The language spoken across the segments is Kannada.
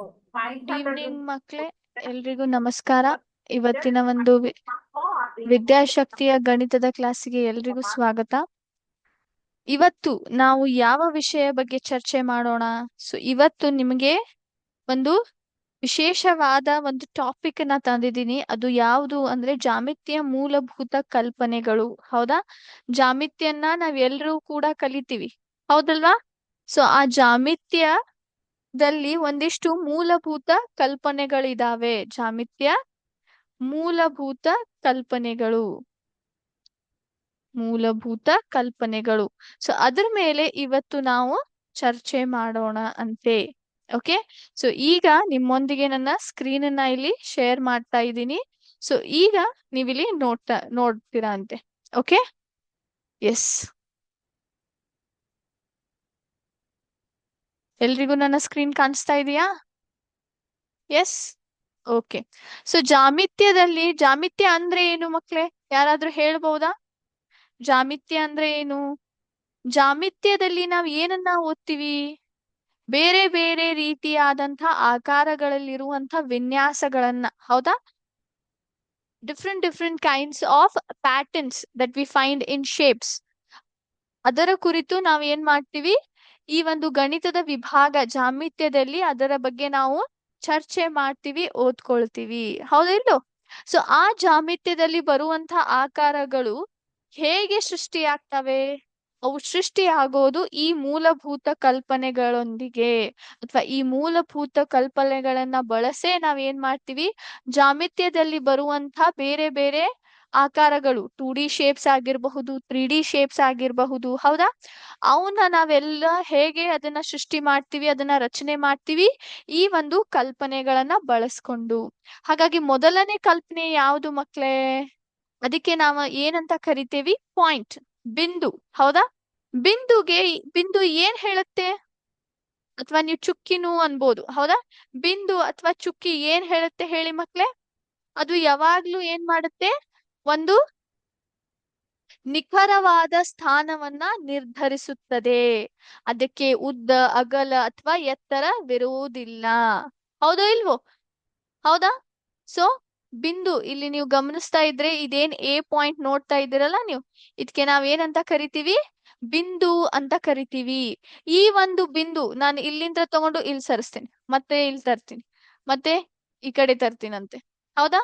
ಗುಡ್ ಈವ್ನಿಂಗ್ ಮಕ್ಳೇ, ಎಲ್ರಿಗೂ ನಮಸ್ಕಾರ. ಇವತ್ತಿನ ಒಂದು ವಿದ್ಯಾಶಕ್ತಿಯ ಗಣಿತದ ಕ್ಲಾಸಿಗೆ ಎಲ್ರಿಗೂ ಸ್ವಾಗತ. ಇವತ್ತು ನಾವು ಯಾವ ವಿಷಯ ಬಗ್ಗೆ ಚರ್ಚೆ ಮಾಡೋಣ? ಇವತ್ತು ನಿಮಗೆ ಒಂದು ವಿಶೇಷವಾದ ಒಂದು ಟಾಪಿಕ್ ನ ತಂದಿದ್ದೀನಿ. ಅದು ಯಾವುದು ಅಂದ್ರೆ ಜಾಮಿತಿಯ ಮೂಲಭೂತ ಕಲ್ಪನೆಗಳು. ಹೌದಾ? ಜಾಮಿತಿಯನ್ನ ನಾವ್ ಎಲ್ರೂ ಕೂಡ ಕಲಿತೀವಿ, ಹೌದಲ್ವಾ? ಆ ಜಾಮಿತ್ಯದಲ್ಲಿ ಒಂದಿಷ್ಟು ಮೂಲಭೂತ ಕಲ್ಪನೆಗಳಿದಾವೆ. ಜಾಮಿತ್ಯ ಮೂಲಭೂತ ಕಲ್ಪನೆಗಳು ಮೂಲಭೂತ ಕಲ್ಪನೆಗಳು ಅದ್ರ ಮೇಲೆ ಇವತ್ತು ನಾವು ಚರ್ಚೆ ಮಾಡೋಣ ಅಂತೆ. ಓಕೆ, ಈಗ ನಿಮ್ಮೊಂದಿಗೆ ನನ್ನ ಸ್ಕ್ರೀನ್ ಅನ್ನ ಇಲ್ಲಿ ಶೇರ್ ಮಾಡ್ತಾ ಇದ್ದೀನಿ. ಈಗ ನೀವಿಲ್ಲಿ ನೋಡ್ತೀರಾ ಅಂತೆ. ಓಕೆ, ಎಸ್, ಎಲ್ರಿಗೂ ನನ್ನ ಸ್ಕ್ರೀನ್ ಕಾಣಿಸ್ತಾ ಇದೆಯಾ? S, okay. ಜಾಮಿತ್ಯ ಅಂದ್ರೆ ಏನು ಮಕ್ಳೇ? ಯಾರಾದ್ರೂ ಹೇಳ್ಬಹುದಾ? ಜಾಮಿತ್ಯ ಅಂದ್ರೆ ಏನು? ಜಾಮಿತ್ಯದಲ್ಲಿ ನಾವ್ ಏನನ್ನ ಓದ್ತೀವಿ? ಬೇರೆ ಬೇರೆ ರೀತಿಯಾದಂತಹ ಆಕಾರಗಳಲ್ಲಿರುವಂತಹ ವಿನ್ಯಾಸಗಳನ್ನ, ಹೌದಾ? Different kinds of patterns that we find in shapes. ಅದರ ಕುರಿತು ನಾವ್ ಏನ್ ಮಾಡ್ತೀವಿ? ಈ ಒಂದು ಗಣಿತದ ವಿಭಾಗ ಜಾಮಿತ್ಯದಲ್ಲಿ ಅದರ ಬಗ್ಗೆ ನಾವು ಚರ್ಚೆ ಮಾಡ್ತೀವಿ, ಓದ್ಕೊಳ್ತೀವಿ, ಹೌದಿಲ್ಲೋ? ಆ ಜಾಮಿತ್ಯದಲ್ಲಿ ಬರುವಂತಹ ಆಕಾರಗಳು ಹೇಗೆ ಸೃಷ್ಟಿಯಾಗ್ತವೆ? ಅವು ಸೃಷ್ಟಿಯಾಗೋದು ಈ ಮೂಲಭೂತ ಕಲ್ಪನೆಗಳೊಂದಿಗೆ, ಅಥವಾ ಈ ಮೂಲಭೂತ ಕಲ್ಪನೆಗಳನ್ನ ಬಳಸೇ ನಾವ್ ಏನ್ ಮಾಡ್ತೀವಿ? ಜಾಮಿತ್ಯದಲ್ಲಿ ಬರುವಂತಹ ಬೇರೆ ಬೇರೆ ಆಕಾರಗಳು, 2D ಶೇಪ್ಸ್ ಆಗಿರಬಹುದು, 3D ಶೇಪ್ಸ್ ಆಗಿರಬಹುದು, ಹೌದಾ? ಅವನ್ನ ನಾವೆಲ್ಲ ಹೇಗೆ ಅದನ್ನ ಸೃಷ್ಟಿ ಮಾಡ್ತೀವಿ, ಅದನ್ನ ರಚನೆ ಮಾಡ್ತೀವಿ ಈ ಒಂದು ಕಲ್ಪನೆಗಳನ್ನ ಬಳಸ್ಕೊಂಡು. ಹಾಗಾಗಿ ಮೊದಲನೇ ಕಲ್ಪನೆ ಯಾವುದು ಮಕ್ಳೇ? ಅದಕ್ಕೆ ನಾವು ಏನಂತ ಕರಿತೇವಿ? ಪಾಯಿಂಟ್, ಬಿಂದು, ಹೌದಾ? ಬಿಂದು ಏನ್ ಹೇಳುತ್ತೆ? ಅಥವಾ ನೀವು ಚುಕ್ಕಿನೂ ಅನ್ಬೋದು, ಹೌದಾ? ಬಿಂದು ಅಥವಾ ಚುಕ್ಕಿ ಏನ್ ಹೇಳುತ್ತೆ ಹೇಳಿ ಮಕ್ಳೇ? ಅದು ಯಾವಾಗ್ಲೂ ಏನ್ ಮಾಡುತ್ತೆ? ಒಂದು ನಿಖರವಾದ ಸ್ಥಾನವನ್ನ ನಿರ್ಧರಿಸುತ್ತದೆ. ಅದಕ್ಕೆ ಉದ್ದ, ಅಗಲ ಅಥವಾ ಎತ್ತರವಿರುವುದಿಲ್ಲ, ಹೌದೋ ಇಲ್ವೋ? ಹೌದಾ? ಬಿಂದು ಇಲ್ಲಿ ನೀವು ಗಮನಿಸ್ತಾ ಇದ್ರೆ, ಇದೇನ್ ಎ ಪಾಯಿಂಟ್ ನೋಡ್ತಾ ಇದ್ದೀರಲ್ಲ ನೀವು, ಇದಕ್ಕೆ ನಾವೇನಂತ ಕರಿತೀವಿ? ಬಿಂದು ಅಂತ ಕರಿತೀವಿ. ಈ ಒಂದು ಬಿಂದು ನಾನು ಇಲ್ಲಿಂದ ತಗೊಂಡು ಇಲ್ಲಿ ಸರಿಸ್ತೀನಿ, ಮತ್ತೆ ಇಲ್ಲಿ ತರ್ತೀನಿ, ಮತ್ತೆ ಈ ಕಡೆ ತರ್ತೀನಂತೆ, ಹೌದಾ?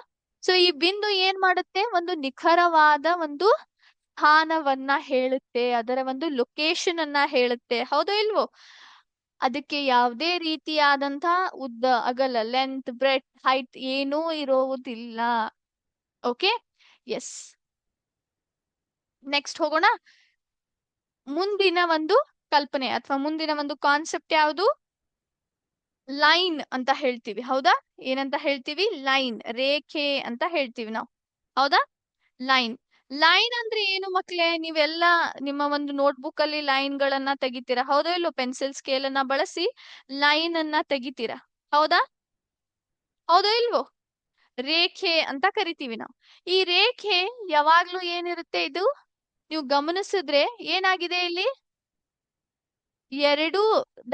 ಈ ಬಿಂದು ಏನ್ ಮಾಡುತ್ತೆ? ಒಂದು ನಿಖರವಾದ ಒಂದು ಸ್ಥಾನವನ್ನ ಹೇಳುತ್ತೆ, ಅದರ ಒಂದು ಲೊಕೇಶನ್ ಅನ್ನ ಹೇಳುತ್ತೆ, ಹೌದೋ ಇಲ್ವೋ? ಅದಕ್ಕೆ ಯಾವುದೇ ರೀತಿಯಾದಂತಹ ಉದ್ದ, ಅಗಲ, ಲೆಂತ್, ಬ್ರೆಡ್, ಹೈಟ್ ಏನೂ ಇರುವುದಿಲ್ಲ. Okay, S. ನೆಕ್ಸ್ಟ್ ಹೋಗೋಣ. ಮುಂದಿನ ಒಂದು ಕಲ್ಪನೆ ಅಥವಾ ಮುಂದಿನ ಒಂದು ಕಾನ್ಸೆಪ್ಟ್ ಯಾವುದು? ಲೈನ್ ಅಂತ ಹೇಳ್ತೀವಿ, ಹೌದಾ? ಏನಂತ ಹೇಳ್ತೀವಿ? ಲೈನ್, ರೇಖೆ ಅಂತ ಹೇಳ್ತೀವಿ ನಾವು, ಹೌದಾ? ಲೈನ್ ಅಂದ್ರೆ ಏನು ಮಕ್ಳೇ? ನೀವೆಲ್ಲ ನಿಮ್ಮ ಒಂದು ನೋಟ್ಬುಕ್ ಅಲ್ಲಿ ಲೈನ್ ಗಳನ್ನ ತೆಗಿತೀರಾ, ಹೌದೋ ಇಲ್ಲೋ? ಪೆನ್ಸಿಲ್ ಸ್ಕೇಲ್ ಅನ್ನ ಬಳಸಿ ಲೈನ್ ಅನ್ನ ತೆಗಿತೀರಾ, ಹೌದಾ? ಹೌದೋ ಇಲ್ವೋ? ರೇಖೆ ಅಂತ ಕರಿತೀವಿ ನಾವು. ಈ ರೇಖೆ ಯಾವಾಗ್ಲೂ ಏನಿರುತ್ತೆ? ಇದು ನೀವು ಗಮನಿಸಿದ್ರೆ ಏನಾಗಿದೆ ಇಲ್ಲಿ? ಎರಡು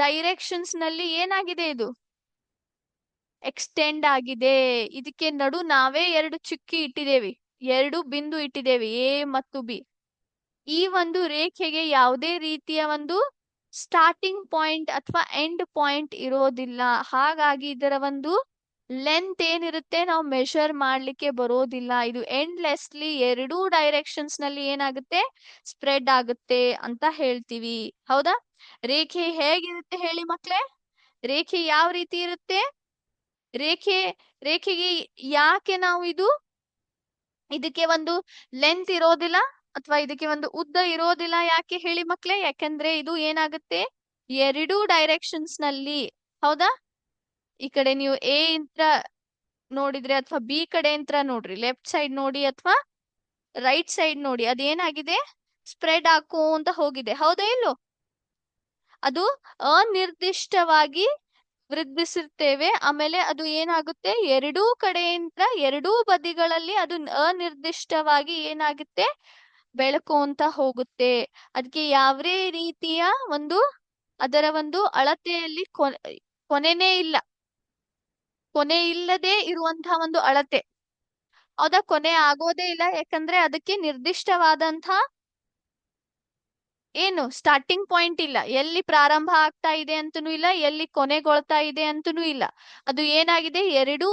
ಡೈರೆಕ್ಷನ್ಸ್ ನಲ್ಲಿ ಏನಾಗಿದೆ? ಇದು ಎಕ್ಸ್ಟೆಂಡ್ ಆಗಿದೆ. ಇದಕ್ಕೆ ನಡು ನಾವೇ ಎರಡು ಚುಕ್ಕಿ ಇಟ್ಟಿದ್ದೇವೆ, ಎರಡು ಬಿಂದು ಇಟ್ಟಿದ್ದೇವೆ, ಎ ಮತ್ತು ಬಿ. ಈ ಒಂದು ರೇಖೆಗೆ ಯಾವುದೇ ರೀತಿಯ ಒಂದು ಸ್ಟಾರ್ಟಿಂಗ್ ಪಾಯಿಂಟ್ ಅಥವಾ ಎಂಡ್ ಪಾಯಿಂಟ್ ಇರೋದಿಲ್ಲ. ಹಾಗಾಗಿ ಇದರ ಒಂದು ಲೆಂತ್ ಏನಿರುತ್ತೆ ನಾವು ಮೆಷರ್ ಮಾಡ್ಲಿಕ್ಕೆ ಬರೋದಿಲ್ಲ. ಇದು ಎಂಡ್ಲೆಸ್ಲಿ ಎರಡೂ ಡೈರೆಕ್ಷನ್ಸ್ ನಲ್ಲಿ ಏನಾಗುತ್ತೆ? ಸ್ಪ್ರೆಡ್ ಆಗುತ್ತೆ ಅಂತ ಹೇಳ್ತೀವಿ, ಹೌದಾ? ರೇಖೆ ಹೇಗಿರುತ್ತೆ ಹೇಳಿ ಮಕ್ಳೇ? ರೇಖೆ ಯಾವ ರೀತಿ ಇರುತ್ತೆ? ರೇಖೆಗೆ ಯಾಕೆ ನಾವು ಇದಕ್ಕೆ ಒಂದು ಲೆಂತ್ ಇರೋದಿಲ್ಲ ಅಥವಾ ಇದಕ್ಕೆ ಒಂದು ಉದ್ದ ಇರೋದಿಲ್ಲ? ಯಾಕೆ ಹೇಳಿ ಮಕ್ಳೇ? ಯಾಕಂದ್ರೆ ಇದು ಏನಾಗುತ್ತೆ? ಎರಡೂ ಡೈರೆಕ್ಷನ್ಸ್ ನಲ್ಲಿ, ಹೌದಾ? ಈ ಕಡೆ ನೀವು ಎ ಅಂತ ನೋಡಿದ್ರೆ ಅಥವಾ ಬಿ ಕಡೆ ಅಂತ ನೋಡ್ರಿ, ಲೆಫ್ಟ್ ಸೈಡ್ ನೋಡಿ ಅಥವಾ ರೈಟ್ ಸೈಡ್ ನೋಡಿ, ಅದೇನಾಗಿದೆ? ಸ್ಪ್ರೆಡ್ ಅಂತ ಹೋಗಿದೆ, ಹೌದಾ ಇಲ್ಲೋ? ಅದು ಅನಿರ್ದಿಷ್ಟವಾಗಿ ವೃದ್ಧಿಸಿರ್ತೇವೆ. ಆಮೇಲೆ ಅದು ಏನಾಗುತ್ತೆ? ಎರಡೂ ಕಡೆಯಿಂದ, ಎರಡೂ ಬದಿಗಳಲ್ಲಿ ಅದು ಅನಿರ್ದಿಷ್ಟವಾಗಿ ಏನಾಗುತ್ತೆ? ಬೆಳಕು ಹೋಗುತ್ತೆ. ಅದಕ್ಕೆ ಯಾವುದೇ ರೀತಿಯ ಒಂದು ಅದರ ಒಂದು ಅಳತೆಯಲ್ಲಿ ಕೊನೆನೇ ಇಲ್ಲ. ಕೊನೆ ಇಲ್ಲದೆ ಇರುವಂತಹ ಒಂದು ಅಳತೆ. ಹೌದಾ? ಕೊನೆ ಆಗೋದೇ ಇಲ್ಲ, ಯಾಕಂದ್ರೆ ಅದಕ್ಕೆ ನಿರ್ದಿಷ್ಟವಾದಂತ ಏನು ಸ್ಟಾರ್ಟಿಂಗ್ ಪಾಯಿಂಟ್ ಇಲ್ಲ. ಎಲ್ಲಿ ಪ್ರಾರಂಭ ಆಗ್ತಾ ಇದೆ ಅಂತನೂ ಇಲ್ಲ, ಎಲ್ಲಿ ಕೊನೆಗೊಳ್ತಾ ಇದೆ ಅಂತನೂ ಇಲ್ಲ. ಅದು ಏನಾಗಿದೆ, ಎರಡೂ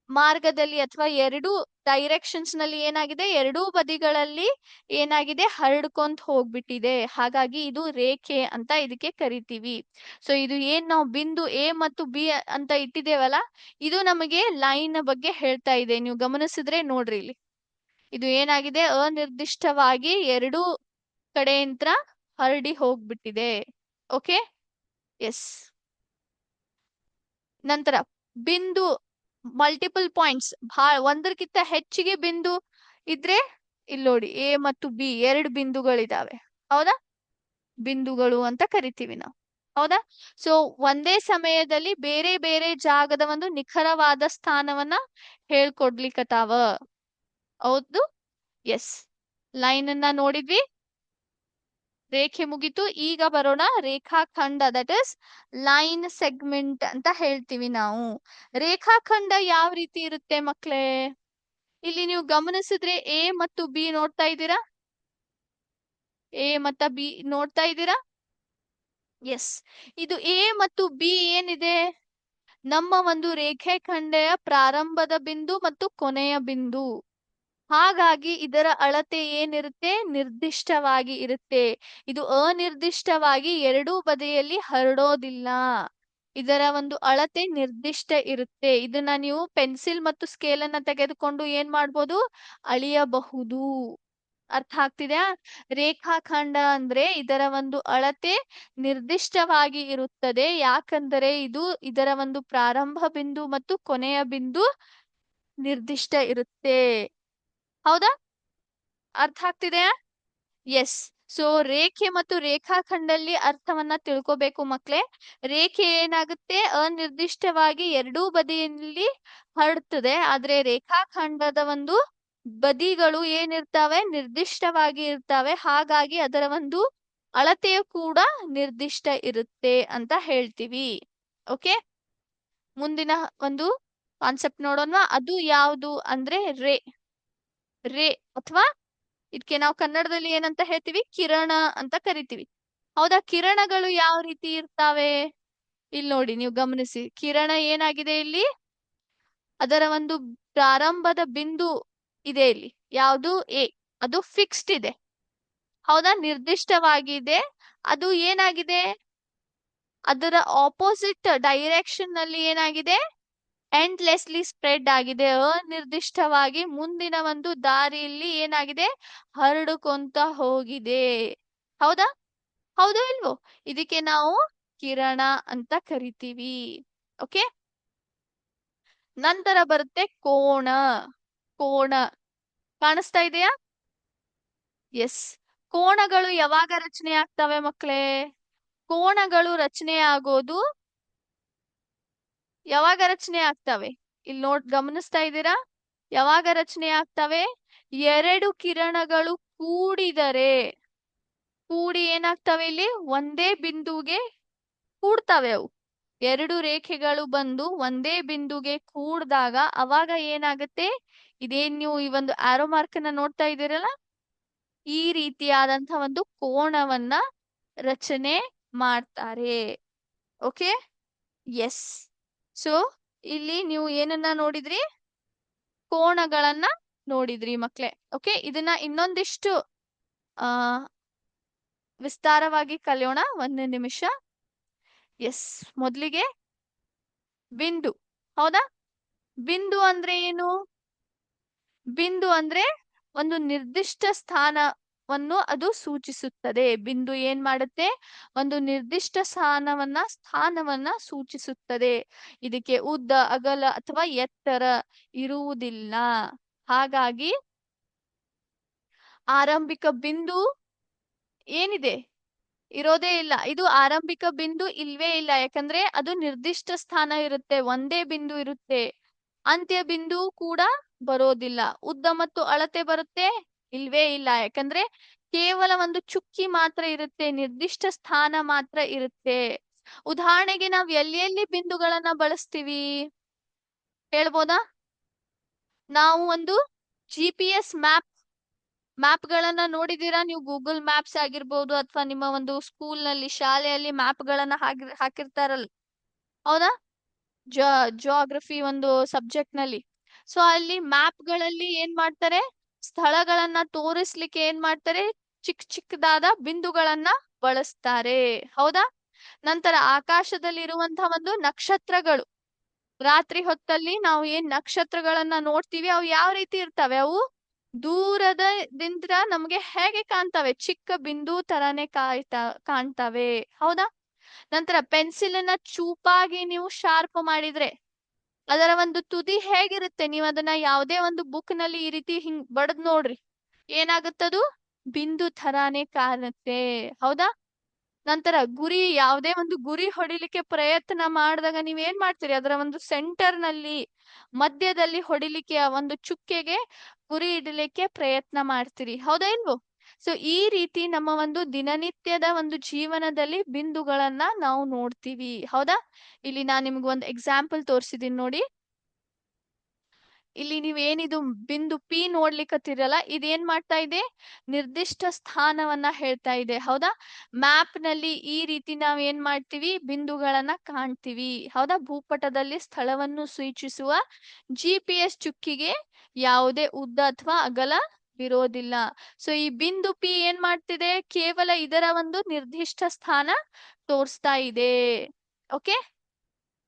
ಮಾರ್ಗದಲ್ಲಿ ಅಥವಾ ಎರಡೂ ಡೈರೆಕ್ಷನ್ಸ್ ನಲ್ಲಿ ಏನಾಗಿದೆ, ಎರಡೂ ಬದಿಗಳಲ್ಲಿ ಏನಾಗಿದೆ, ಹರಡ್ಕೊಂತ ಹೋಗ್ಬಿಟ್ಟಿದೆ. ಹಾಗಾಗಿ ಇದು ರೇಖೆ ಅಂತ ಇದಕ್ಕೆ ಕರಿತೀವಿ. ಸೊ ಇದು ಏನ್ ನಾವು ಬಿಂದು ಎ ಮತ್ತು ಬಿ ಅಂತ ಇಟ್ಟಿದ್ದೇವಲ್ಲ, ಇದು ನಮಗೆ ಲೈನ್ ಬಗ್ಗೆ ಹೇಳ್ತಾ ಇದೆ. ನೀವು ಗಮನಿಸಿದ್ರೆ ನೋಡ್ರಿ, ಇಲ್ಲಿ ಇದು ಏನಾಗಿದೆ, ಅನಿರ್ದಿಷ್ಟವಾಗಿ ಎರಡೂ ಕಡೆಯಿಂದ ಹರಡಿ ಹೋಗ್ಬಿಟ್ಟಿದೆ. Okay, yes. ನಂತರ ಬಿಂದು ಮಲ್ಟಿಪಲ್ ಪಾಯಿಂಟ್ಸ್, ಒಂದಕ್ಕಿಂತ ಹೆಚ್ಚಿಗೆ ಬಿಂದು ಇದ್ರೆ, ಇಲ್ಲಿ ನೋಡಿ ಎ ಮತ್ತು ಬಿ ಎರಡು ಬಿಂದುಗಳಿದಾವೆ. ಹೌದಾ? ಬಿಂದುಗಳು ಅಂತ ಕರಿತೀವಿ ನಾವು. ಹೌದಾ? ಸೊ ಒಂದೇ ಸಮಯದಲ್ಲಿ ಬೇರೆ ಬೇರೆ ಜಾಗದ ಒಂದು ನಿಖರವಾದ ಸ್ಥಾನವನ್ನ ಹೇಳ್ಕೊಡ್ಲಿಕ್ಕತ್ತಾವ. ಹೌದು, ಎಸ್. ಲೈನ್ ಅನ್ನ ನೋಡಿದ್ವಿ, ರೇಖೆ ಮುಗಿತು. ಈಗ ಬರೋಣ ರೇಖಾಖಂಡ, ದಟ್ ಇಸ್ ಲೈನ್ ಸೆಗ್ಮೆಂಟ್ ಅಂತ ಹೇಳ್ತೀವಿ ನಾವು. ರೇಖಾಖಂಡ ಯಾವ ರೀತಿ ಇರುತ್ತೆ ಮಕ್ಳೇ? ಇಲ್ಲಿ ನೀವು ಗಮನಿಸಿದ್ರೆ ಎ ಮತ್ತು ಬಿ ನೋಡ್ತಾ ಇದ್ದೀರಾ? ಎ ಮತ್ತು ಬಿ ನೋಡ್ತಾ ಇದ್ದೀರಾ? ಎಸ್. ಇದು ಎ ಮತ್ತು ಬಿ ಏನಿದೆ, ನಮ್ಮ ಒಂದು ರೇಖಾಖಂಡೆಯ ಪ್ರಾರಂಭದ ಬಿಂದು ಮತ್ತು ಕೊನೆಯ ಬಿಂದು. ಹಾಗಾಗಿ ಇದರ ಅಳತೆ ಏನಿರುತ್ತೆ, ನಿರ್ದಿಷ್ಟವಾಗಿ ಇರುತ್ತೆ. ಇದು ಅನಿರ್ದಿಷ್ಟವಾಗಿ ಎರಡೂ ಬದಿಯಲ್ಲಿ ಹರಡೋದಿಲ್ಲ. ಇದರ ಒಂದು ಅಳತೆ ನಿರ್ದಿಷ್ಟ ಇರುತ್ತೆ. ಇದನ್ನ ನೀವು ಪೆನ್ಸಿಲ್ ಮತ್ತು ಸ್ಕೇಲ್ ಅನ್ನ ತೆಗೆದುಕೊಂಡು ಏನ್ ಮಾಡ್ಬೋದು, ಅಳಿಯಬಹುದು. ಅರ್ಥ ಆಗ್ತಿದ್ಯಾ? ರೇಖಾಖಂಡ ಅಂದ್ರೆ ಇದರ ಒಂದು ಅಳತೆ ನಿರ್ದಿಷ್ಟವಾಗಿ ಇರುತ್ತದೆ. ಯಾಕಂದರೆ ಇದು ಇದರ ಒಂದು ಪ್ರಾರಂಭ ಬಿಂದು ಮತ್ತು ಕೊನೆಯ ಬಿಂದು ನಿರ್ದಿಷ್ಟ ಇರುತ್ತೆ. ಹೌದಾ? ಅರ್ಥ ಆಗ್ತಿದೆಯಾ? ಎಸ್. ಸೊ ರೇಖೆ ಮತ್ತು ರೇಖಾಖಂಡಲ್ಲಿ ಅರ್ಥವನ್ನ ತಿಳ್ಕೊಬೇಕು ಮಕ್ಳೇ. ರೇಖೆ ಏನಾಗುತ್ತೆ, ಅನಿರ್ದಿಷ್ಟವಾಗಿ ಎರಡೂ ಬದಿಯಲ್ಲಿ ಹರಡ್ತದೆ. ಆದ್ರೆ ರೇಖಾಖಂಡದ ಒಂದು ಬದಿಗಳು ಏನಿರ್ತಾವೆ, ನಿರ್ದಿಷ್ಟವಾಗಿ ಇರ್ತಾವೆ. ಹಾಗಾಗಿ ಅದರ ಒಂದು ಅಳತೆಯು ಕೂಡ ನಿರ್ದಿಷ್ಟ ಇರುತ್ತೆ ಅಂತ ಹೇಳ್ತೀವಿ. ಓಕೆ, ಮುಂದಿನ ಒಂದು ಕಾನ್ಸೆಪ್ಟ್ ನೋಡೋಣ. ಅದು ಯಾವುದು ಅಂದ್ರೆ ರೇ. ರೇ ಅಥವಾ ಇದಕ್ಕೆ ನಾವು ಕನ್ನಡದಲ್ಲಿ ಏನಂತ ಹೇಳ್ತೀವಿ, ಕಿರಣ ಅಂತ ಕರಿತೀವಿ. ಹೌದಾ? ಕಿರಣಗಳು ಯಾವ ರೀತಿ ಇರ್ತಾವೆ? ಇಲ್ಲಿ ನೋಡಿ, ನೀವು ಗಮನಿಸಿ, ಕಿರಣ ಏನಾಗಿದೆ, ಇಲ್ಲಿ ಅದರ ಒಂದು ಪ್ರಾರಂಭದ ಬಿಂದು ಇದೆ. ಇಲ್ಲಿ ಯಾವುದು, ಎ. ಅದು ಫಿಕ್ಸ್ಡ್ ಇದೆ. ಹೌದಾ? ನಿರ್ದಿಷ್ಟವಾಗಿದೆ. ಅದು ಏನಾಗಿದೆ, ಅದರ ಆಪೋಸಿಟ್ ಡೈರೆಕ್ಷನ್ ನಲ್ಲಿ ಏನಾಗಿದೆ, ಎಂಡ್ಲೆಸ್ಲಿ ಸ್ಪ್ರೆಡ್ ಆಗಿದೆ. ಅನಿರ್ದಿಷ್ಟವಾಗಿ ಮುಂದಿನ ಒಂದು ದಾರಿಯಲ್ಲಿ ಏನಾಗಿದೆ, ಹರಡುಕೊಂತ ಹೋಗಿದೆ. ಹೌದಾ? ಹೌದು ಇಲ್ವೋ? ಇದಕ್ಕೆ ನಾವು ಕಿರಣ ಅಂತ ಕರಿತೀವಿ. ಓಕೆ, ನಂತರ ಬರುತ್ತೆ ಕೋಣ. ಕೋಣ ಕಾಣಿಸ್ತಾ ಇದೆಯಾ? ಎಸ್. ಕೋಣಗಳು ಯಾವಾಗ ರಚನೆ ಆಗ್ತವೆ ಮಕ್ಕಳೇ? ಕೋಣಗಳು ರಚನೆ ಆಗೋದು ಯಾವಾಗ ರಚನೆ ಆಗ್ತವೆ? ಇಲ್ಲಿ ಗಮನಿಸ್ತಾ ಇದ್ದೀರಾ? ಯಾವಾಗ ರಚನೆ ಆಗ್ತವೆ? ಎರಡು ಕಿರಣಗಳು ಕೂಡಿದರೆ, ಕೂಡಿ ಏನಾಗ್ತವೆ, ಇಲ್ಲಿ ಒಂದೇ ಬಿಂದುಗೆ ಕೂಡ್ತವೆ. ಅವು ಎರಡು ರೇಖೆಗಳು ಬಂದು ಒಂದೇ ಬಿಂದುಗೆ ಕೂಡ್ದಾಗ ಅವಾಗ ಏನಾಗುತ್ತೆ, ಇದೇನ್ ನೀವು ಈ ಒಂದು ಆರೋ ಮಾರ್ಕ್ ಅನ್ನ ನೋಡ್ತಾ ಇದ್ದೀರಲ್ಲ, ಈ ರೀತಿಯಾದಂತಹ ಒಂದು ಕೋಣವನ್ನ ರಚನೆ ಮಾಡ್ತಾರೆ. Okay, S. ಸೊ ಇಲ್ಲಿ ನೀವು ಏನನ್ನ ನೋಡಿದ್ರಿ, ಕೋಣಗಳನ್ನ ನೋಡಿದ್ರಿ ಮಕ್ಳೇ. ಓಕೆ, ಇದನ್ನ ಇನ್ನೊಂದಿಷ್ಟು ಆ ವಿಸ್ತಾರವಾಗಿ ಕಲಿಯೋಣ. ಒಂದು ನಿಮಿಷ. ಎಸ್, ಮೊದಲಿಗೆ ಬಿಂದು. ಹೌದಾ? ಬಿಂದು ಅಂದ್ರೆ ಏನು? ಬಿಂದು ಅಂದ್ರೆ ಒಂದು ನಿರ್ದಿಷ್ಟ ಸ್ಥಾನವನ್ನು ಅದು ಸೂಚಿಸುತ್ತದೆ. ಬಿಂದು ಏನ್ ಮಾಡುತ್ತೆ, ಒಂದು ನಿರ್ದಿಷ್ಟ ಸ್ಥಾನವನ್ನ ಸೂಚಿಸುತ್ತದೆ. ಇದಕ್ಕೆ ಉದ್ದ, ಅಗಲ ಅಥವಾ ಎತ್ತರ ಇರುವುದಿಲ್ಲ. ಹಾಗಾಗಿ ಆರಂಭಿಕ ಬಿಂದು ಏನಿದೆ, ಇರೋದೇ ಇಲ್ಲ. ಇದು ಆರಂಭಿಕ ಬಿಂದು ಇಲ್ವೇ ಇಲ್ಲ. ಯಾಕಂದ್ರೆ ಅದು ನಿರ್ದಿಷ್ಟ ಸ್ಥಾನ ಇರುತ್ತೆ, ಒಂದೇ ಬಿಂದು ಇರುತ್ತೆ. ಅಂತ್ಯ ಬಿಂದು ಕೂಡ ಬರೋದಿಲ್ಲ. ಉದ್ದ ಮತ್ತು ಅಳತೆ ಬರುತ್ತೆ, ಇಲ್ವೇ ಇಲ್ಲ. ಯಾಕಂದ್ರೆ ಕೇವಲ ಒಂದು ಚುಕ್ಕಿ ಮಾತ್ರ ಇರುತ್ತೆ, ನಿರ್ದಿಷ್ಟ ಸ್ಥಾನ ಮಾತ್ರ ಇರುತ್ತೆ. ಉದಾಹರಣೆಗೆ ನಾವ್ ಎಲ್ಲಿ ಬಿಂದುಗಳನ್ನ ಬಳಸ್ತೀವಿ ಹೇಳ್ಬೋದಾ? ನಾವು ಒಂದು GPS ಮ್ಯಾಪ್ ಗಳನ್ನ ನೋಡಿದೀರಾ ನೀವು? ಗೂಗಲ್ ಮ್ಯಾಪ್ಸ್ ಆಗಿರ್ಬೋದು ಅಥವಾ ನಿಮ್ಮ ಒಂದು ಸ್ಕೂಲ್ ನಲ್ಲಿ ಶಾಲೆಯಲ್ಲಿ ಮ್ಯಾಪ್ ಗಳನ್ನ ಹಾಕಿರ್ತಾರಲ್ಲ, ಹೌದಾ? ಜಿಯೋಗ್ರಫಿ ಒಂದು ಸಬ್ಜೆಕ್ಟ್ ನಲ್ಲಿ. ಸೊ ಅಲ್ಲಿ ಮ್ಯಾಪ್ ಗಳಲ್ಲಿ ಏನ್ ಮಾಡ್ತಾರೆ, ಸ್ಥಳಗಳನ್ನ ತೋರಿಸ್ಲಿಕ್ಕೆ ಏನ್ ಮಾಡ್ತಾರೆ, ಚಿಕ್ಕದಾದ ಬಿಂದುಗಳನ್ನ ಬಳಸ್ತಾರೆ, ಹೌದಾ? ನಂತರ ಆಕಾಶದಲ್ಲಿ ಇರುವಂತಹ ಒಂದು ನಕ್ಷತ್ರಗಳು, ರಾತ್ರಿ ಹೊತ್ತಲ್ಲಿ ನಾವು ಏನ್ ನಕ್ಷತ್ರಗಳನ್ನ ನೋಡ್ತೀವಿ ಅವು ಯಾವ ರೀತಿ ಇರ್ತವೆ? ಅವು ದೂರದಿಂದ ನಮ್ಗೆ ಹೇಗೆ ಕಾಣ್ತವೆ? ಚಿಕ್ಕ ಬಿಂದು ತರಾನೇ ಕಾಣ್ತವೆ, ಹೌದಾ? ನಂತರ ಪೆನ್ಸಿಲ್ ಚೂಪಾಗಿ ನೀವು ಶಾರ್ಪ್ ಮಾಡಿದ್ರೆ ಅದರ ಒಂದು ತುದಿ ಹೇಗಿರುತ್ತೆ? ನೀವು ಅದನ್ನ ಯಾವುದೇ ಒಂದು ಬುಕ್ ನಲ್ಲಿ ಈ ರೀತಿ ಹಿಂಗ್ ಬಡದ್ ನೋಡ್ರಿ, ಏನಾಗುತ್ತದು? ಬಿಂದು ತರಾನೇ ಕಾಣುತ್ತೆ, ಹೌದಾ? ನಂತರ ಯಾವುದೇ ಒಂದು ಗುರಿ ಹೊಡಿಲಿಕ್ಕೆ ಪ್ರಯತ್ನ ಮಾಡಿದಾಗ ನೀವ್ ಏನ್ ಮಾಡ್ತೀರಿ? ಅದರ ಒಂದು ಸೆಂಟರ್ ನಲ್ಲಿ ಮಧ್ಯದಲ್ಲಿ ಹೊಡಿಲಿಕ್ಕೆ ಆ ಒಂದು ಚುಕ್ಕೆಗೆ ಗುರಿ ಇಡಲಿಕ್ಕೆ ಪ್ರಯತ್ನ ಮಾಡ್ತೀರಿ, ಹೌದಾ ಇಲ್ವೋ? ಸೊ ಈ ರೀತಿ ನಮ್ಮ ಒಂದು ದಿನನಿತ್ಯದ ಒಂದು ಜೀವನದಲ್ಲಿ ಬಿಂದುಗಳನ್ನ ನಾವು ನೋಡ್ತೀವಿ, ಹೌದಾ? ಇಲ್ಲಿ ನಾನ್ ನಿಮ್ಗೆ ಒಂದು ಎಕ್ಸಾಂಪಲ್ ತೋರಿಸಿದೀನಿ ನೋಡಿ. ಇಲ್ಲಿ ನೀವೇನಿದು ಬಿಂದು P ನೋಡ್ಲಿಕ್ಕತ್ತಿರಲ್ಲ, ಇದೇನ್ ಮಾಡ್ತಾ ಇದೆ? ನಿರ್ದಿಷ್ಟ ಸ್ಥಾನವನ್ನ ಹೇಳ್ತಾ ಇದೆ, ಹೌದಾ? ಮ್ಯಾಪ್ ನಲ್ಲಿ ಈ ರೀತಿ ನಾವ್ ಏನ್ ಮಾಡ್ತೀವಿ? ಬಿಂದುಗಳನ್ನ ಕಾಣ್ತೀವಿ, ಹೌದಾ? ಭೂಪಟದಲ್ಲಿ ಸ್ಥಳವನ್ನು ಸೂಚಿಸುವ GPS ಚುಕ್ಕಿಗೆ ಯಾವುದೇ ಉದ್ದ ಅಥವಾ ಅಗಲ ಇರೋದಿಲ್ಲ. ಸೊ ಈ ಬಿಂದು P ಏನ್ ಮಾಡ್ತಿದೆ? ಕೇವಲ ಇದರ ಒಂದು ನಿರ್ದಿಷ್ಟ ಸ್ಥಾನ ತೋರಿಸ್ತಾ ಇದೆ. ಓಕೆ,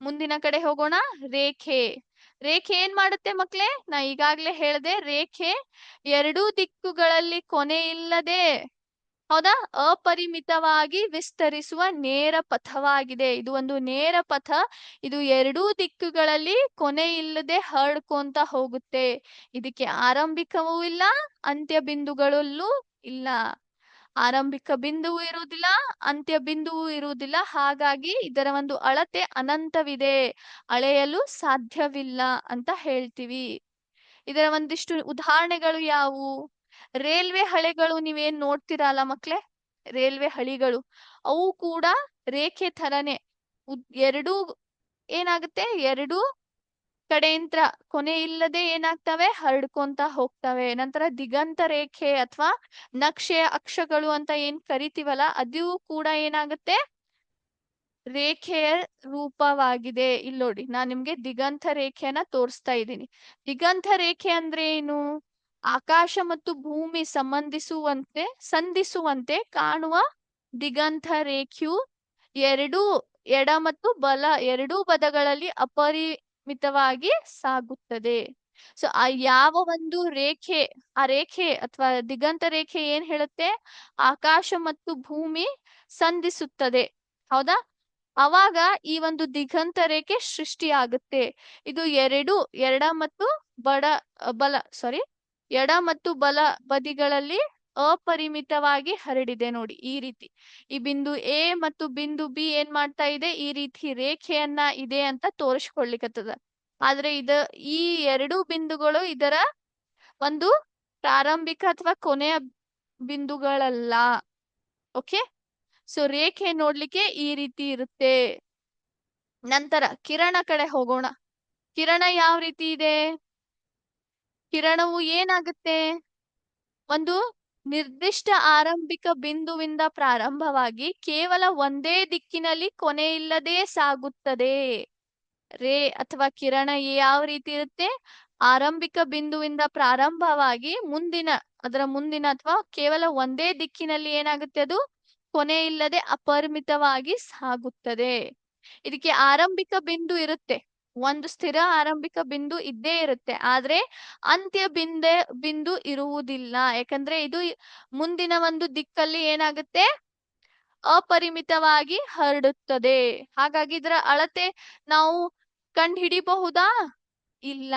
ಮುಂದಿನ ಕಡೆ ಹೋಗೋಣ. ರೇಖೆ ಏನ್ ಮಾಡುತ್ತೆ ಮಕ್ಳೇ? ನಾ ಈಗಾಗ್ಲೇ ಹೇಳ್ದೆ, ರೇಖೆ ಎರಡೂ ದಿಕ್ಕುಗಳಲ್ಲಿ ಕೊನೆ ಇಲ್ಲದೆ, ಹೌದಾ, ಅಪರಿಮಿತವಾಗಿ ವಿಸ್ತರಿಸುವ ನೇರ ಪಥವಾಗಿದೆ. ಇದು ಒಂದು ನೇರ ಪಥ, ಇದು ಎರಡೂ ದಿಕ್ಕುಗಳಲ್ಲಿ ಕೊನೆ ಇಲ್ಲದೆ ಹರಡ್ಕೊಂತ ಹೋಗುತ್ತೆ. ಇದಕ್ಕೆ ಆರಂಭಿಕವೂ ಇಲ್ಲ, ಅಂತ್ಯ ಬಿಂದುಗಳಲ್ಲೂ ಇಲ್ಲ. ಆರಂಭಿಕ ಬಿಂದುವು ಇರುವುದಿಲ್ಲ, ಅಂತ್ಯ ಬಿಂದುವು ಇರುವುದಿಲ್ಲ. ಹಾಗಾಗಿ ಇದರ ಒಂದು ಅಳತೆ ಅನಂತವಿದೆ, ಅಳೆಯಲು ಸಾಧ್ಯವಿಲ್ಲ ಅಂತ ಹೇಳ್ತೀವಿ. ಇದರ ಒಂದಿಷ್ಟು ಉದಾಹರಣೆಗಳು ಯಾವುವು? ರೈಲ್ವೆ ಹಳಿಗಳು ನೀವೇನ್ ನೋಡ್ತೀರಲ್ಲ ಮಕ್ಳೇ, ರೈಲ್ವೆ ಹಳಿಗಳು ಅವು ಕೂಡ ರೇಖೆ ತರನೇ ಎರಡೂ ಏನಾಗುತ್ತೆ? ಎರಡೂ ಕಡೆಯಿಂದ ಕೊನೆ ಇಲ್ಲದೆ ಏನಾಗ್ತವೆ? ಹರಡ್ಕೊಂತ ಹೋಗ್ತವೆ. ನಂತರ ದಿಗಂತ ರೇಖೆ ಅಥವಾ ನಕ್ಷೆ ಅಕ್ಷಗಳು ಅಂತ ಏನ್ ಕರಿತೀವಲ್ಲ, ಅದು ಕೂಡ ಏನಾಗುತ್ತೆ? ರೇಖೆಯ ರೂಪವಾಗಿದೆ. ಇಲ್ಲಿ ನೋಡಿ, ನಾನ್ ನಿಮ್ಗೆ ದಿಗಂತ ರೇಖೆಯನ್ನ ತೋರಿಸ್ತಾ ಇದ್ದೀನಿ. ದಿಗಂತ ರೇಖೆ ಅಂದ್ರೆ ಏನು? ಆಕಾಶ ಮತ್ತು ಭೂಮಿ ಸಂಧಿಸುವಂತೆ ಕಾಣುವ ದಿಗಂತ ರೇಖೆಯು ಎರಡೂ ಎಡ ಮತ್ತು ಬಲ ಎರಡೂ ಬದಿಗಳಲ್ಲಿ ಅಪರಿಮಿತವಾಗಿ ಸಾಗುತ್ತದೆ. ಸೊ ಆ ಯಾವ ಒಂದು ರೇಖೆ, ಆ ರೇಖೆ ಅಥವಾ ದಿಗಂತ ರೇಖೆ ಏನ್ ಹೇಳುತ್ತೆ? ಆಕಾಶ ಮತ್ತು ಭೂಮಿ ಸಂಧಿಸುತ್ತದೆ, ಹೌದಾ? ಅವಾಗ ಈ ಒಂದು ದಿಗಂತ ರೇಖೆ ಸೃಷ್ಟಿಯಾಗುತ್ತೆ. ಇದು ಎಡ ಮತ್ತು ಎಡ ಮತ್ತು ಬಲ ಬದಿಗಳಲ್ಲಿ ಅಪರಿಮಿತವಾಗಿ ಹರಡಿದೆ ನೋಡಿ, ಈ ರೀತಿ. ಈ ಬಿಂದು A ಮತ್ತು ಬಿಂದು B ಏನ್ ಮಾಡ್ತಾ ಇದೆ? ಈ ರೀತಿ ರೇಖೆಯನ್ನ ಇದೆ ಅಂತ ತೋರಿಸ್ಕೊಳ್ಲಿಕ್ಕತ್ತದ. ಆದ್ರೆ ಈ ಎರಡು ಬಿಂದುಗಳು ಇದರ ಒಂದು ಪ್ರಾರಂಭಿಕ ಅಥವಾ ಕೊನೆಯ ಬಿಂದುಗಳಲ್ಲ. ಓಕೆ, ಸೊ ರೇಖೆ ನೋಡ್ಲಿಕ್ಕೆ ಈ ರೀತಿ ಇರುತ್ತೆ. ನಂತರ ಕಿರಣ ಕಡೆ ಹೋಗೋಣ. ಕಿರಣ ಯಾವ ರೀತಿ ಇದೆ? ಕಿರಣವು ಏನಾಗುತ್ತೆ? ಒಂದು ನಿರ್ದಿಷ್ಟ ಆರಂಭಿಕ ಬಿಂದುವಿಂದ ಪ್ರಾರಂಭವಾಗಿ ಕೇವಲ ಒಂದೇ ದಿಕ್ಕಿನಲ್ಲಿ ಕೊನೆ ಇಲ್ಲದೆ ಸಾಗುತ್ತದೆ. ಅಥವಾ ಕಿರಣ ಯಾವ ರೀತಿ ಇರುತ್ತೆ? ಆರಂಭಿಕ ಬಿಂದುವಿಂದ ಪ್ರಾರಂಭವಾಗಿ ಅದರ ಮುಂದಿನ ಅಥವಾ ಕೇವಲ ಒಂದೇ ದಿಕ್ಕಿನಲ್ಲಿ ಏನಾಗುತ್ತೆ? ಅದು ಕೊನೆ ಇಲ್ಲದೆ ಅಪರಿಮಿತವಾಗಿ ಸಾಗುತ್ತದೆ. ಇದಕ್ಕೆ ಆರಂಭಿಕ ಬಿಂದು ಇರುತ್ತೆ, ಒಂದು ಸ್ಥಿರ ಆರಂಭಿಕ ಬಿಂದು ಇದ್ದೇ ಇರುತ್ತೆ. ಆದ್ರೆ ಅಂತ್ಯ ಬಿಂದು ಇರುವುದಿಲ್ಲ, ಯಾಕಂದ್ರೆ ಇದು ಮುಂದಿನ ಒಂದು ದಿಕ್ಕಲ್ಲಿ ಏನಾಗುತ್ತೆ? ಅಪರಿಮಿತವಾಗಿ ಹರಡುತ್ತದೆ. ಹಾಗಾಗಿ ಇದರ ಅಳತೆ ನಾವು ಕಂಡುಹಿಡಿಬಹುದಾ? ಇಲ್ಲ,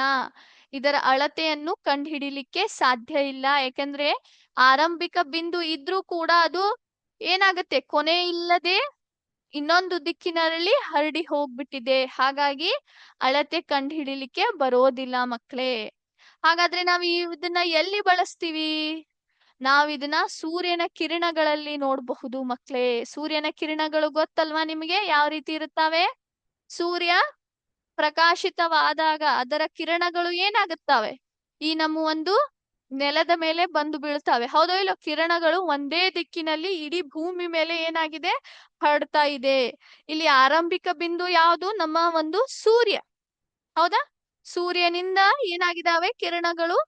ಇದರ ಅಳತೆಯನ್ನು ಕಂಡುಹಿಡಿಲಿಕ್ಕೆ ಸಾಧ್ಯ ಇಲ್ಲ. ಯಾಕಂದ್ರೆ ಆರಂಭಿಕ ಬಿಂದು ಇದ್ರೂ ಕೂಡ ಅದು ಏನಾಗುತ್ತೆ? ಕೊನೆ ಇಲ್ಲದೆ ಇನ್ನೊಂದು ದಿಕ್ಕಿನಲ್ಲಿ ಹರಡಿ ಹೋಗ್ಬಿಟ್ಟಿದೆ. ಹಾಗಾಗಿ ಅಳತೆ ಕಂಡುಹಿಡಿಲಿಕ್ಕೆ ಬರೋದಿಲ್ಲ ಮಕ್ಕಳೇ. ಹಾಗಾದ್ರೆ ನಾವು ಇದನ್ನ ಎಲ್ಲಿ ಬಳಸ್ತೀವಿ? ನಾವ್ ಇದನ್ನ ಸೂರ್ಯನ ಕಿರಣಗಳಲ್ಲಿ ನೋಡಬಹುದು ಮಕ್ಳೇ. ಸೂರ್ಯನ ಕಿರಣಗಳು ಗೊತ್ತಲ್ವಾ ನಿಮಗೆ ಯಾವ ರೀತಿ ಇರುತ್ತವೆ? ಸೂರ್ಯ ಪ್ರಕಾಶಿತವಾದಾಗ ಅದರ ಕಿರಣಗಳು ಏನಾಗುತ್ತವೆ? ಈ ನಮ್ಮ ಒಂದು ನೆಲದ ಮೇಲೆ ಬಂದು ಬೀಳ್ತವೆ. ಹೌದೋ ಇಲ್ಲೋ? ಕಿರಣಗಳು ಒಂದೇ ದಿಕ್ಕಿನಲ್ಲಿ ಇಡೀ ಭೂಮಿ ಮೇಲೆ ಏನಾಗಿದೆ, ಹರಡ್ತಾ ಇದೆ. ಇಲ್ಲಿ ಆರಂಭಿಕ ಬಿಂದು ಯಾವುದು? ನಮ್ಮ ಒಂದು ಸೂರ್ಯ. ಹೌದಾ? ಸೂರ್ಯನಿಂದ ಏನಾಗಿದ್ದಾವೆ ಕಿರಣಗಳು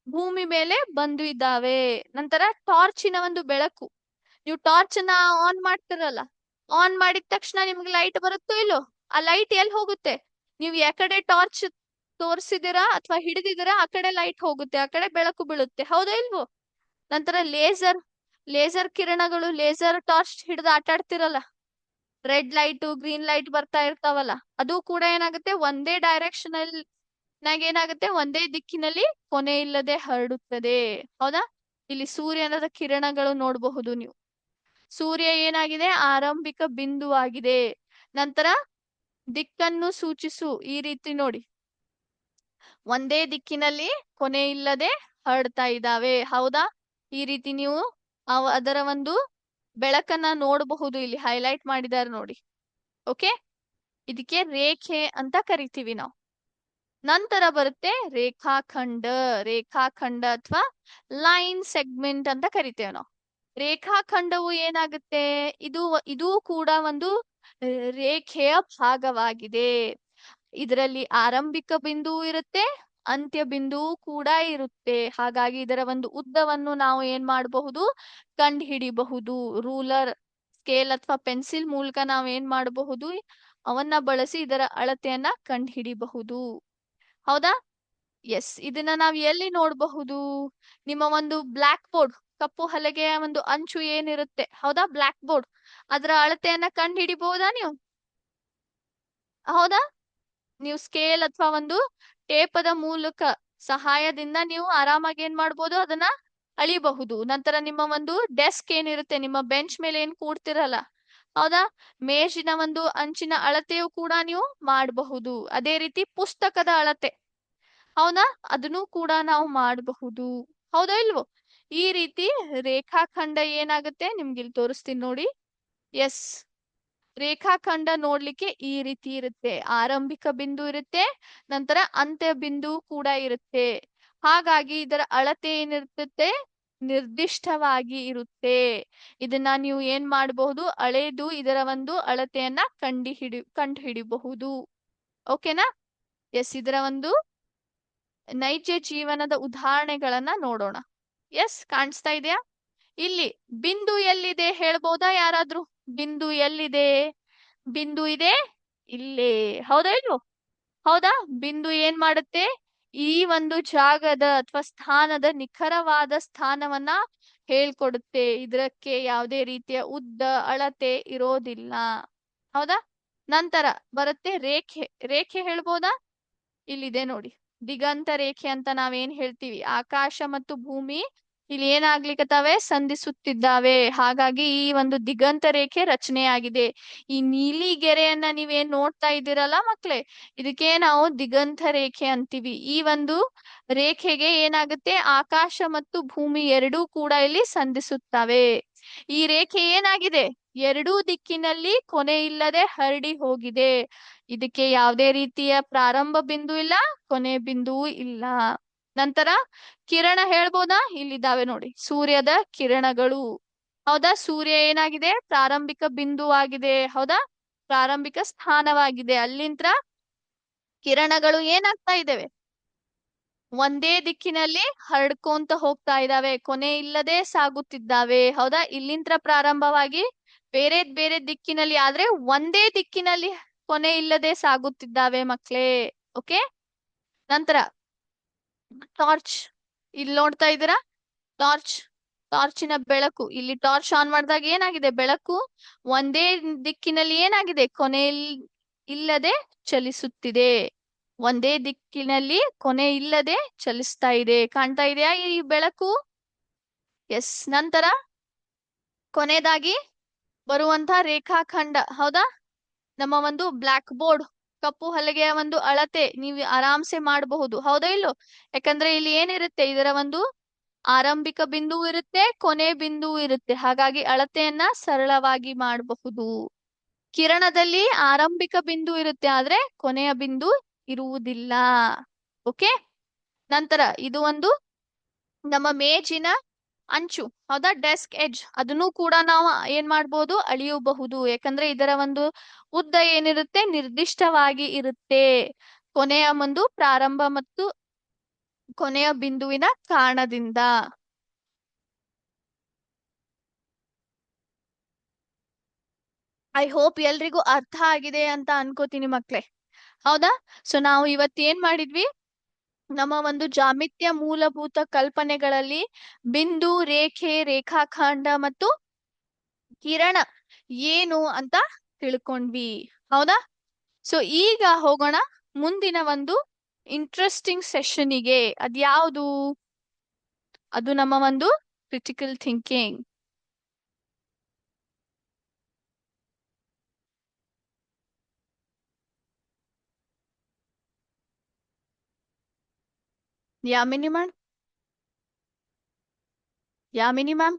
ಭೂಮಿ ಮೇಲೆ ಬಂದು ಇದ್ದಾವೆ. ನಂತರ ಟಾರ್ಚಿನ ಒಂದು ಬೆಳಕು. ನೀವು ಟಾರ್ಚ್ ನ ಆನ್ ಮಾಡ್ತಿರಲ್ಲ, ಆನ್ ಮಾಡಿದ ತಕ್ಷಣ ನಿಮ್ಗೆ ಲೈಟ್ ಬರುತ್ತೋ ಇಲ್ಲೋ? ಆ ಲೈಟ್ ಎಲ್ಲಿ ಹೋಗುತ್ತೆ? ನೀವು ಯಾಕಡೆ ಟಾರ್ಚ್ ತೋರಿಸಿದಿರಾ ಅಥವಾ ಹಿಡಿದಿದ್ದೀರಾ ಆ ಕಡೆ ಲೈಟ್ ಹೋಗುತ್ತೆ, ಆ ಕಡೆ ಬೆಳಕು ಬೀಳುತ್ತೆ. ಹೌದಾ ಇಲ್ವೋ? ನಂತರ ಲೇಸರ್ ಕಿರಣಗಳು, ಲೇಸರ್ ಟಾರ್ಚ್ ಹಿಡಿದು ಆಟ ಆಡ್ತಿರಲ್ಲ, ರೆಡ್ ಲೈಟ್ ಗ್ರೀನ್ ಲೈಟ್ ಬರ್ತಾ ಇರ್ತಾವಲ್ಲ, ಅದು ಕೂಡ ಏನಾಗುತ್ತೆ ಒಂದೇ ಡೈರೆಕ್ಷನ್ ನಾಗ ಏನಾಗುತ್ತೆ, ಒಂದೇ ದಿಕ್ಕಿನಲ್ಲಿ ಕೊನೆ ಇಲ್ಲದೆ ಹರಡುತ್ತದೆ. ಹೌದಾ? ಇಲ್ಲಿ ಸೂರ್ಯನ ಕಿರಣಗಳು ನೋಡಬಹುದು ನೀವು. ಸೂರ್ಯ ಏನಾಗಿದೆ, ಆರಂಭಿಕ ಬಿಂದು ಆಗಿದೆ. ನಂತರ ದಿಕ್ಕನ್ನು ಸೂಚಿಸು ಈ ರೀತಿ ನೋಡಿ, ಒಂದೇ ದಿಕ್ಕಿನಲ್ಲಿ ಕೊನೆ ಇಲ್ಲದೆ ಹರಡ್ತಾ ಇದ್ದಾವೆ. ಹೌದಾ? ಈ ರೀತಿ ನೀವು ಅದರ ಒಂದು ಬೆಳಕನ್ನ ನೋಡಬಹುದು. ಇಲ್ಲಿ ಹೈಲೈಟ್ ಮಾಡಿದ್ದಾರೆ ನೋಡಿ. ಓಕೆ, ಇದಕ್ಕೆ ರೇಖೆ ಅಂತ ಕರಿತೀವಿ ನಾವು. ನಂತರ ಬರುತ್ತೆ ರೇಖಾಖಂಡ. ರೇಖಾಖಂಡ ಅಥವಾ ಲೈನ್ ಸೆಗ್ಮೆಂಟ್ ಅಂತ ಕರಿತೇವೆ ನಾವು. ರೇಖಾಖಂಡವು ಏನಾಗುತ್ತೆ, ಇದು ಕೂಡ ಒಂದು ರೇಖೆಯ ಭಾಗವಾಗಿದೆ. ಇದರಲ್ಲಿ ಆರಂಭಿಕ ಬಿಂದು ಇರುತ್ತೆ, ಅಂತ್ಯ ಬಿಂದು ಕೂಡ ಇರುತ್ತೆ. ಹಾಗಾಗಿ ಇದರ ಒಂದು ಉದ್ದವನ್ನು ನಾವು ಏನ್ ಮಾಡಬಹುದು, ಕಂಡು ಹಿಡಿಬಹುದು. ರೂಲರ್, ಸ್ಕೇಲ್ ಅಥವಾ ಪೆನ್ಸಿಲ್ ಮೂಲಕ ನಾವು ಏನ್ ಮಾಡಬಹುದು, ಅವನ್ನ ಬಳಸಿ ಇದರ ಅಳತೆಯನ್ನ ಕಂಡು ಹಿಡಿಬಹುದು. ಹೌದಾ? ಎಸ್, ಇದನ್ನ ನಾವ್ ಎಲ್ಲಿ ನೋಡಬಹುದು? ನಿಮ್ಮ ಒಂದು ಬ್ಲಾಕ್ ಬೋರ್ಡ್, ಕಪ್ಪು ಹಲಗೆಯ ಒಂದು ಅಂಚು ಏನಿರುತ್ತೆ, ಹೌದಾ, ಬ್ಲಾಕ್ ಬೋರ್ಡ್, ಅದರ ಅಳತೆಯನ್ನ ಕಂಡು ಹಿಡಿಬಹುದಾ ನೀವು? ಹೌದಾ? ನೀವು ಸ್ಕೇಲ್ ಅಥವಾ ಒಂದು ಟೇಪದ ಮೂಲಕ ಸಹಾಯದಿಂದ ನೀವು ಆರಾಮಾಗಿ ಏನ್ ಮಾಡ್ಬೋದು, ಅದನ್ನ ಅಳಿಬಹುದು. ನಂತರ ನಿಮ್ಮ ಒಂದು ಡೆಸ್ಕ್ ಏನಿರುತ್ತೆ, ನಿಮ್ಮ ಬೆಂಚ್ ಮೇಲೆ ಏನ್ ಕೂಡ್ತಿರಲ್ಲ, ಹೌದಾ, ಮೇಜಿನ ಒಂದು ಅಂಚಿನ ಅಳತೆಯು ಕೂಡ ನೀವು ಮಾಡಬಹುದು. ಅದೇ ರೀತಿ ಪುಸ್ತಕದ ಅಳತೆ, ಹೌದಾ, ಅದನ್ನು ಕೂಡ ನಾವು ಮಾಡಬಹುದು. ಹೌದಾ ಇಲ್ವೋ? ಈ ರೀತಿ ರೇಖಾಖಂಡ ಏನಾಗುತ್ತೆ ನಿಮ್ಗೆ ಇಲ್ಲಿ ತೋರಿಸ್ತೀನಿ ನೋಡಿ. ಎಸ್, ರೇಖಾಖಂಡ ನೋಡ್ಲಿಕ್ಕೆ ಈ ರೀತಿ ಇರುತ್ತೆ. ಆರಂಭಿಕ ಬಿಂದು ಇರುತ್ತೆ, ನಂತರ ಅಂತ್ಯ ಬಿಂದು ಕೂಡ ಇರುತ್ತೆ. ಹಾಗಾಗಿ ಇದರ ಅಳತೆ ಏನಿರುತ್ತೆ, ನಿರ್ದಿಷ್ಟವಾಗಿ ಇರುತ್ತೆ. ಇದನ್ನ ನೀವು ಏನ್ ಮಾಡಬಹುದು, ಅಳೆದು ಇದರ ಒಂದು ಅಳತೆಯನ್ನ ಕಂಡು ಹಿಡಿಬಹುದು. ಓಕೆನಾ? ಎಸ್, ಇದರ ಒಂದು ನೈಜ ಜೀವನದ ಉದಾಹರಣೆಗಳನ್ನ ನೋಡೋಣ. ಎಸ್, ಕಾಣಿಸ್ತಾ ಇದೆಯಾ? ಇಲ್ಲಿ ಬಿಂದು ಎಲ್ಲಿದೆ ಹೇಳ್ಬೋದಾ ಯಾರಾದ್ರೂ? ಬಿಂದು ಎಲ್ಲಿದೆ? ಬಿಂದು ಇದೆ ಇಲ್ಲೇ, ಹೌದಾ ಇಲ್ವೋ? ಹೌದಾ? ಬಿಂದು ಏನ್ ಮಾಡುತ್ತೆ, ಈ ಒಂದು ಜಾಗದ ಅಥವಾ ಸ್ಥಾನದ ನಿಖರವಾದ ಸ್ಥಾನವನ್ನ ಹೇಳ್ಕೊಡುತ್ತೆ. ಇದಕ್ಕೆ ಯಾವುದೇ ರೀತಿಯ ಉದ್ದ ಅಳತೆ ಇರೋದಿಲ್ಲ. ಹೌದಾ? ನಂತರ ಬರುತ್ತೆ ರೇಖೆ. ರೇಖೆ ಹೇಳ್ಬೋದಾ? ಇಲ್ಲಿದೆ ನೋಡಿ, ದಿಗಂತ ರೇಖೆ ಅಂತ ನಾವೇನ್ ಹೇಳ್ತೀವಿ. ಆಕಾಶ ಮತ್ತು ಭೂಮಿ ಇಲ್ಲಿ ಏನಾಗ್ಲಿಕ್ಕತ್ತವೆ, ಸಂಧಿಸುತ್ತಿದ್ದಾವೆ. ಹಾಗಾಗಿ ಈ ಒಂದು ದಿಗಂತ ರೇಖೆ ರಚನೆಯಾಗಿದೆ. ಈ ನೀಲಿ ಗೆರೆಯನ್ನ ನೀವೇನ್ ನೋಡ್ತಾ ಇದ್ದೀರಲ್ಲ ಮಕ್ಳೇ, ಇದಕ್ಕೆ ನಾವು ದಿಗಂತ ರೇಖೆ ಅಂತೀವಿ. ಈ ಒಂದು ರೇಖೆಗೆ ಏನಾಗುತ್ತೆ, ಆಕಾಶ ಮತ್ತು ಭೂಮಿ ಎರಡೂ ಕೂಡ ಇಲ್ಲಿ ಸಂಧಿಸುತ್ತವೆ. ಈ ರೇಖೆ ಏನಾಗಿದೆ, ಎರಡೂ ದಿಕ್ಕಿನಲ್ಲಿ ಕೊನೆ ಇಲ್ಲದೆ ಹರಡಿ ಹೋಗಿದೆ. ಇದಕ್ಕೆ ಯಾವುದೇ ರೀತಿಯ ಪ್ರಾರಂಭ ಬಿಂದು ಇಲ್ಲ, ಕೊನೆ ಬಿಂದುವು ಇಲ್ಲ. ನಂತರ ಕಿರಣ ಹೇಳ್ಬೋದಾ? ಇಲ್ಲಿದ್ದಾವೆ ನೋಡಿ, ಸೂರ್ಯದ ಕಿರಣಗಳು. ಹೌದಾ? ಸೂರ್ಯ ಏನಾಗಿದೆ, ಪ್ರಾರಂಭಿಕ ಬಿಂದು ಆಗಿದೆ. ಹೌದಾ? ಪ್ರಾರಂಭಿಕ ಸ್ಥಾನವಾಗಿದೆ. ಅಲ್ಲಿಂದ ಕಿರಣಗಳು ಏನಾಗ್ತಾ ಇದ್ದೇವೆ, ಒಂದೇ ದಿಕ್ಕಿನಲ್ಲಿ ಹರಡ್ಕೊಂತ ಹೋಗ್ತಾ ಇದ್ದಾವೆ, ಕೊನೆ ಇಲ್ಲದೆ ಸಾಗುತ್ತಿದ್ದಾವೆ. ಹೌದಾ? ಇಲ್ಲಿಂದ ಪ್ರಾರಂಭವಾಗಿ ಬೇರೆ ಬೇರೆ ದಿಕ್ಕಿನಲ್ಲಿ, ಆದ್ರೆ ಒಂದೇ ದಿಕ್ಕಿನಲ್ಲಿ ಕೊನೆ ಇಲ್ಲದೆ ಸಾಗುತ್ತಿದ್ದಾವೆ ಮಕ್ಳೇ. ಓಕೆ. ನಂತರ ಟಾರ್ಚ್, ಇಲ್ಲಿ ನೋಡ್ತಾ ಇದ್ದೀರಾ, ಟಾರ್ಚ್, ಟಾರ್ಚಿನ ಬೆಳಕು. ಇಲ್ಲಿ ಟಾರ್ಚ್ ಆನ್ ಮಾಡಿದಾಗ ಏನಾಗಿದೆ, ಬೆಳಕು ಒಂದೇ ದಿಕ್ಕಿನಲ್ಲಿ ಏನಾಗಿದೆ, ಇಲ್ಲದೆ ಚಲಿಸುತ್ತಿದೆ. ಒಂದೇ ದಿಕ್ಕಿನಲ್ಲಿ ಕೊನೆ ಇಲ್ಲದೆ ಚಲಿಸ್ತಾ ಇದೆ. ಕಾಣ್ತಾ ಇದೆಯಾ ಈ ಬೆಳಕು? ಎಸ್. ನಂತರ ಕೊನೆಯದಾಗಿ ಬರುವಂತ ರೇಖಾಖಂಡ, ಹೌದಾ, ನಮ್ಮ ಒಂದು ಬ್ಲಾಕ್ ಬೋರ್ಡ್, ಕಪ್ಪು ಹಲಗೆಯ ಒಂದು ಅಳತೆ ನೀವು ಆರಾಮ್ಸೆ ಮಾಡಬಹುದು. ಹೌದಾ ಇಲ್ಲೋ? ಯಾಕಂದ್ರೆ ಇಲ್ಲಿ ಏನಿರುತ್ತೆ, ಇದರ ಒಂದು ಆರಂಭಿಕ ಬಿಂದು ಇರುತ್ತೆ, ಕೊನೆ ಬಿಂದು ಇರುತ್ತೆ. ಹಾಗಾಗಿ ಅಳತೆಯನ್ನ ಸರಳವಾಗಿ ಮಾಡಬಹುದು. ಕಿರಣದಲ್ಲಿ ಆರಂಭಿಕ ಬಿಂದು ಇರುತ್ತೆ, ಆದ್ರೆ ಕೊನೆಯ ಬಿಂದು ಇರುವುದಿಲ್ಲ. ಓಕೆ. ನಂತರ ಇದು ಒಂದು ನಮ್ಮ ಮೇಜಿನ ಅಂಚು, ಹೌದಾ, ಡೆಸ್ಕ್ ಎಡ್ಜ್. ಅದನ್ನು ಕೂಡ ನಾವು ಏನ್ ಮಾಡ್ಬೋದು, ಅಳಿಯಬಹುದು. ಯಾಕಂದ್ರೆ ಇದರ ಒಂದು ಉದ್ದ ಏನಿರುತ್ತೆ, ನಿರ್ದಿಷ್ಟವಾಗಿ ಇರುತ್ತೆ. ಕೊನೆಯ ಒಂದು ಪ್ರಾರಂಭ ಮತ್ತು ಕೊನೆಯ ಬಿಂದುವಿನ ಕಾರಣದಿಂದ. ಐ ಹೋಪ್ ಎಲ್ರಿಗೂ ಅರ್ಥ ಆಗಿದೆ ಅಂತ ಅನ್ಕೋತೀನಿ ಮಕ್ಳೇ. ಹೌದಾ. ಸೊ ನಾವು ಇವತ್ತು ಏನ್ ಮಾಡಿದ್ವಿ, ನಮ್ಮ ಒಂದು ಜಾಮಿತ್ಯ ಮೂಲಭೂತ ಕಲ್ಪನೆಗಳಲ್ಲಿ ಬಿಂದು, ರೇಖೆ, ರೇಖಾಖಂಡ ಮತ್ತು ಕಿರಣ ಏನು ಅಂತ ತಿಳ್ಕೊಂಡ್ವಿ. ಹೌದಾ. ಸೊ ಈಗ ಹೋಗೋಣ ಮುಂದಿನ ಒಂದು ಇಂಟ್ರೆಸ್ಟಿಂಗ್ ಸೆಷನ್ನಿಗೆ. ಅದ್ಯಾವುದು? ಅದು ನಮ್ಮ ಒಂದು ಕ್ರಿಟಿಕಲ್ ಥಿಂಕಿಂಗ್. ಯಾಮಿನಿ ಮ್ಯಾಮ್, ಯಾಮಿನಿ ಮ್ಯಾಮ್.